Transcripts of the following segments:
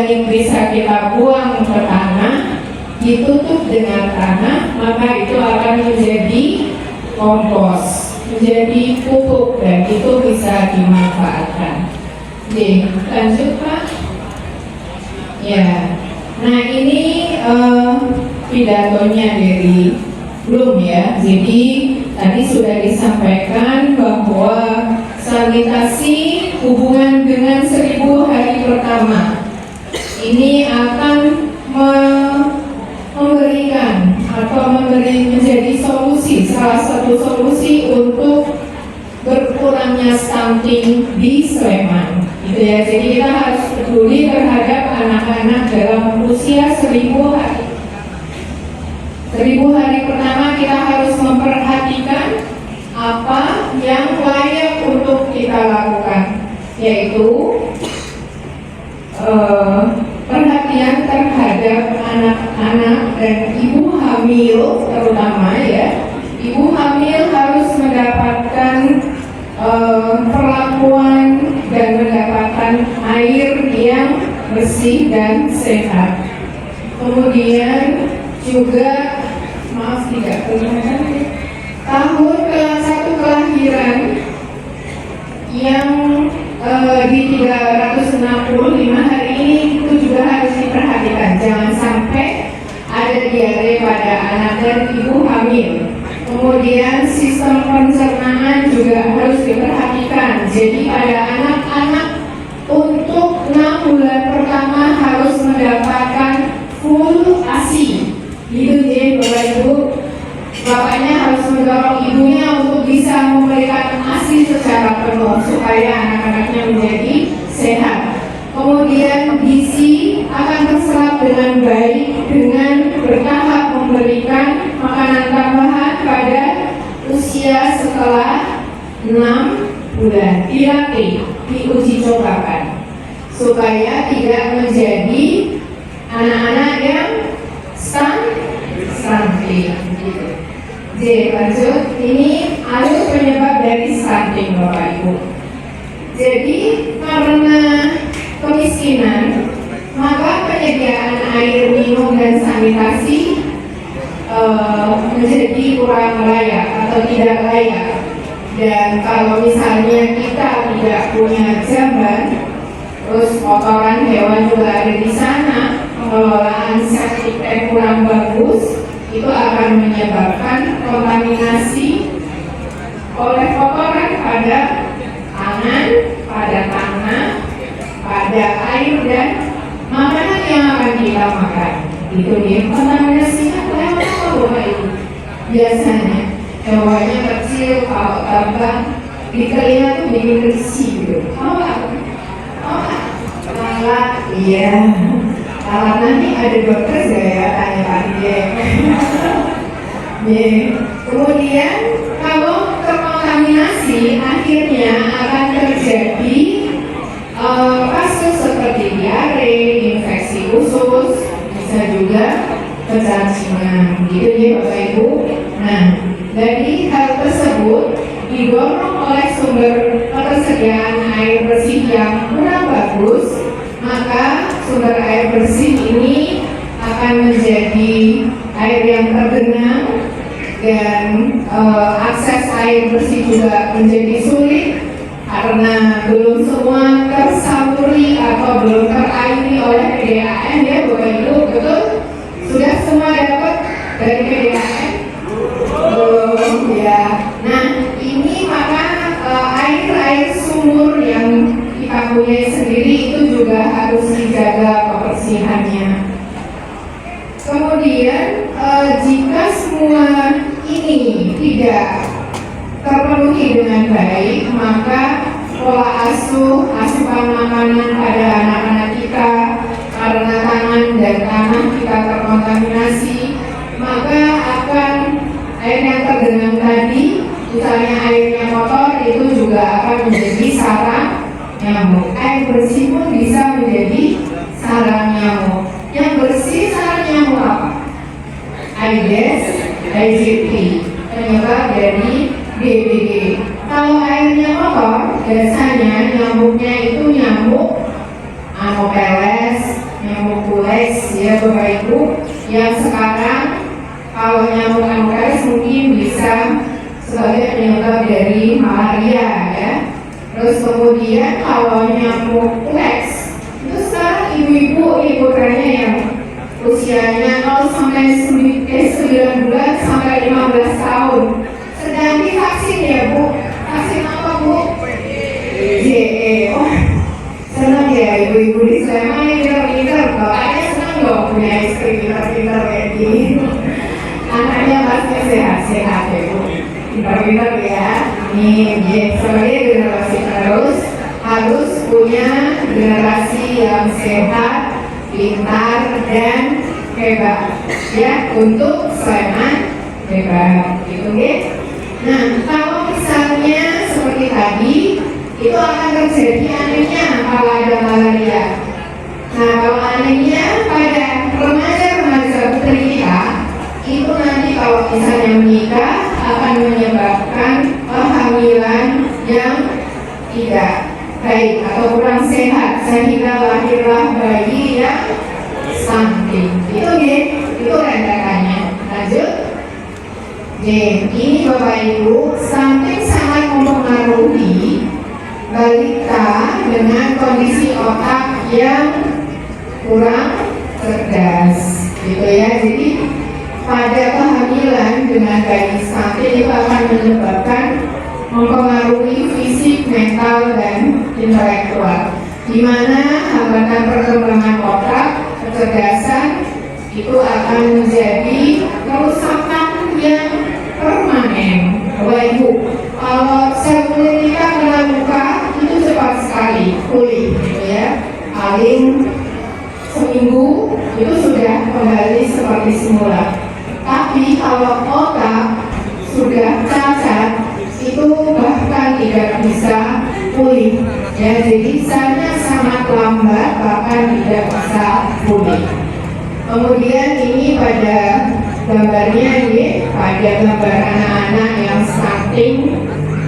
yang bisa kita buang ke tanah, ditutup dengan tanah, maka itu akan menjadi kompos, menjadi pupuk, dan itu bisa dimanfaatkan. Oke, lanjut Pak. Ya, nah ini pidatonya dari Bloom ya. Jadi tadi sudah disampaikan bahwa sanitasi hubungan dengan 1000 hari pertama ini akan memberikan atau menjadi solusi, salah satu solusi untuk berkurangnya stunting di Sleman. Gitu ya. Jadi kita harus peduli terhadap anak-anak dalam usia 1000 hari. 1000 hari pertama kita harus memperhatikan apa yang layak untuk kita lakukan, yaitu perhatian terhadap anak-anak dan ibu hamil terutama ya. Ibu hamil harus mendapatkan perlakuan dan mendapatkan air yang bersih dan sehat. Kemudian juga tahun ke-1 kelahiran yang di 365 hari ini itu juga harus diperhatikan. Jangan sampai ada diare pada anak dan ibu hamil. Kemudian sistem pencernaan juga harus diperhatikan. Jadi pada anak-anak untuk 6 bulan pertama harus mendapatkan full ASI. Gitu ya Bapak Ibu. Bapaknya harus mendorong ibunya untuk bisa memberikan ASI secara penuh supaya anak-anaknya menjadi sehat. Kemudian gizi akan terserap dengan baik dengan bertahap memberikan makanan tambahan pada usia setelah 6 bulan. Dilatih, diuji cobakan supaya tidak menjadi anak-anak yang stunting. J, lanjut. Ini alur penyebab dari stunting Bapak Ibu. Jadi karena kemiskinan, maka penyediaan air minum dan sanitasi menjadi kurang layak atau tidak layak. Dan kalau misalnya kita tidak punya jamban, terus kotoran hewan juga ada di sana, pengelolaan septic tank kurang bagus, itu akan menyebabkan kontaminasi oleh kotoran pada tangan, pada tanah, pada air dan makanan yang akan kita makan. Itu dia kontaminasinya lewat apa Bapak Ibu? Biasanya hewanya kecil, kalau terbang di telinga tuh bikin risih gitu. Alat, iya. Alat nanti ada dokter gak ya? Tanya Pak Diek. Kemudian kalau terkontaminasi akhirnya akan terjadi kasus seperti diare, infeksi usus, bisa juga kecacingan. Gitu ya Bapak Ibu. Nah, dari hal tersebut didorong oleh sumber ketersediaan air bersih yang kurang bagus, maka sumber air bersih ini akan menjadi air yang tergenang dan akses air bersih juga menjadi sulit karena belum semua tersaluri atau belum terairi oleh PDAM ya Bapak Ibu, betul? Sudah semua dapat dari PDAM? Belum ya. Nah ini maka air sumur yang kita punya sendiri itu juga harus dijaga kebersihannya. Kemudian jika semua ini tidak terpenuhi dengan baik, maka pola asupan makanan pada anak-anak kita karena tangan dan tanah kita terkontaminasi, maka akan air yang tergenang tadi, misalnya airnya kotor, itu juga akan menjadi sarang nyamuk. Air bersih pun bisa menjadi sarang nyamuk. Yang bersih sarang nyamuk apa? Aedes aegypti, penyebab dari DBD. Kalau airnya kotor, biasanya nyamuknya itu nyamuk Anopheles, nyamuk kules ya Bapak Ibu, yang sekarang kalau nyamuk Anopheles mungkin bisa sebagai penyebab dari malaria ya. Terus kemudian kalau nyamuk kules itu sekarang ibu-ibu ini putranya yang usianya 0 sampai 9 bulan sampai 15 tahun sedang divaksin ya Bu. Vaksin apa Bu? JE. Oh, senang ya ibu-ibu di Sleman ini pintar-pintar. Bapaknya senang dong punya istri pintar-pintar kayak gini. Anaknya pasti sehat-sehat ya Bu. Pintar-pintar ya. Nih, sebagai generasi penerus harus punya generasi yang sehat, pintar dan hebat ya untuk Sleman hebat gitu ya. Nah, kalau misalnya seperti tadi itu akan terjadi anemia kalau ada malaria. Nah, kalau anemia pada remaja-remaja putri kita itu nanti kalau misalnya menikah akan menyebabkan kehamilan yang tidak baik atau kurang sehat sehingga lahirlah bayi yang stunting. Itu ya, itu rentetannya. Lanjut. Ini Bapak Ibu, stunting sangat mempengaruhi balita dengan kondisi otak yang kurang cerdas, gitu ya. Jadi pada kehamilan dengan bayi stunting itu akan menyebabkan mempengaruhi fisik, mental, dan intelektual, di mana hambatan perkembangan otak, kecerdasan itu akan menjadi kerusakan yang permanen. Bapak Ibu, kalau sel kulit kita kena luka itu cepat sekali pulih, gitu ya. Paling seminggu itu sudah kembali seperti semula. Tapi kalau otak sudah cacat itu bahkan tidak bisa pulih ya, jadi sangat lambat bahkan tidak bisa pulih. Kemudian ini pada gambarnya ini pada gambar anak-anak yang stunting.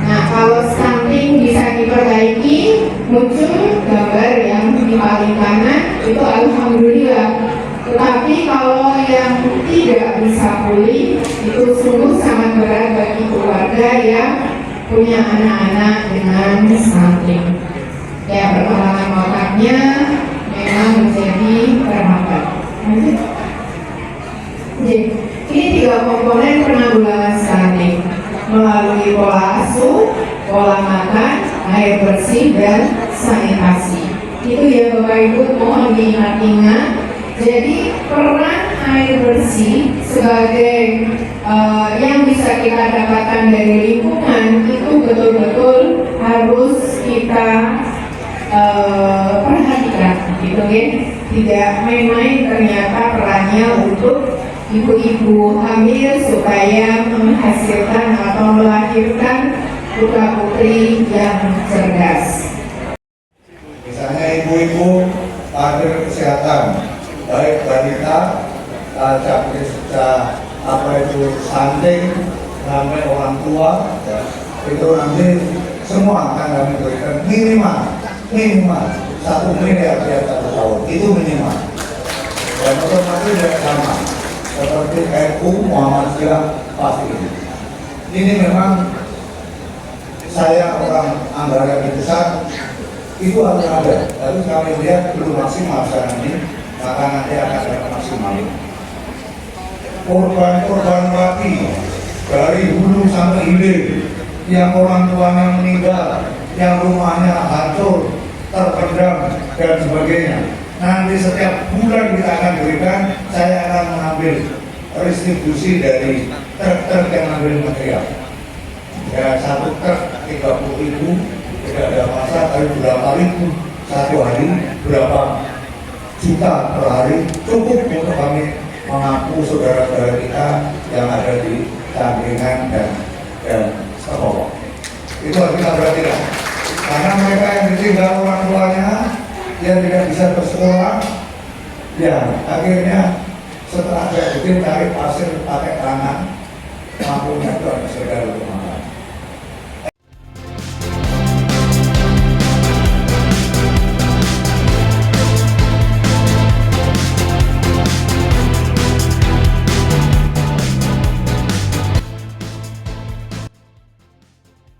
Nah, kalau stunting bisa diperbaiki, muncul gambar yang di paling kanan itu alhamdulillah. Tetapi kalau yang tidak bisa pulih itu sungguh sangat berat bagi keluarga yang punya anak-anak dengan stunting. Ya, perkembangan otaknya memang menjadi terhambat. Jadi, ini 3 komponen penanggulangan stunting melalui pola asuh, pola makan, air bersih, dan sanitasi. Itu ya Bapak Ibu, mohon diingat-ingat. Jadi peran air bersih sebagai yang bisa kita dapatkan dari lingkungan itu betul-betul harus kita perhatikan, gitu ya. Tidak main-main ternyata perannya untuk ibu-ibu hamil supaya menghasilkan atau melahirkan putra-putri yang cerdas. Misalnya ibu-ibu kader kesehatan, baik balita, apa itu stunting sampai orang tua, ya, itu nanti semua akan kami berikan minimal 1 miliar tiap 1 tahun, itu minimal. Dan otomatis tidak sama seperti NU Muhammadiyah pasti ini. Ini memang saya orang anggaran yang besar itu harus ada, tapi kami lihat belum maksimal sekarang ini, maka nanti akan ada maksimal. Korban-korban mati dari hulu sampai hilir, yang orang tuanya meninggal, yang rumahnya hancur, terpendam dan sebagainya. Nanti setiap bulan kita akan berikan, saya akan mengambil restitusi dari truk-truk yang ambil material. Ya, 1 truk 30.000, tidak ada masalah, tapi berapa ribu satu hari, berapa juta per hari, cukup untuk kami mengaku saudara-saudara kita yang ada di Cangkringan dan Sekolah. Itu harus kita perhatikan. Karena mereka yang ditinggal orang tuanya yang tidak bisa bersekolah, ya akhirnya setelah saya bikin cari pasir pakai tangan, mampunya itu harus saudara.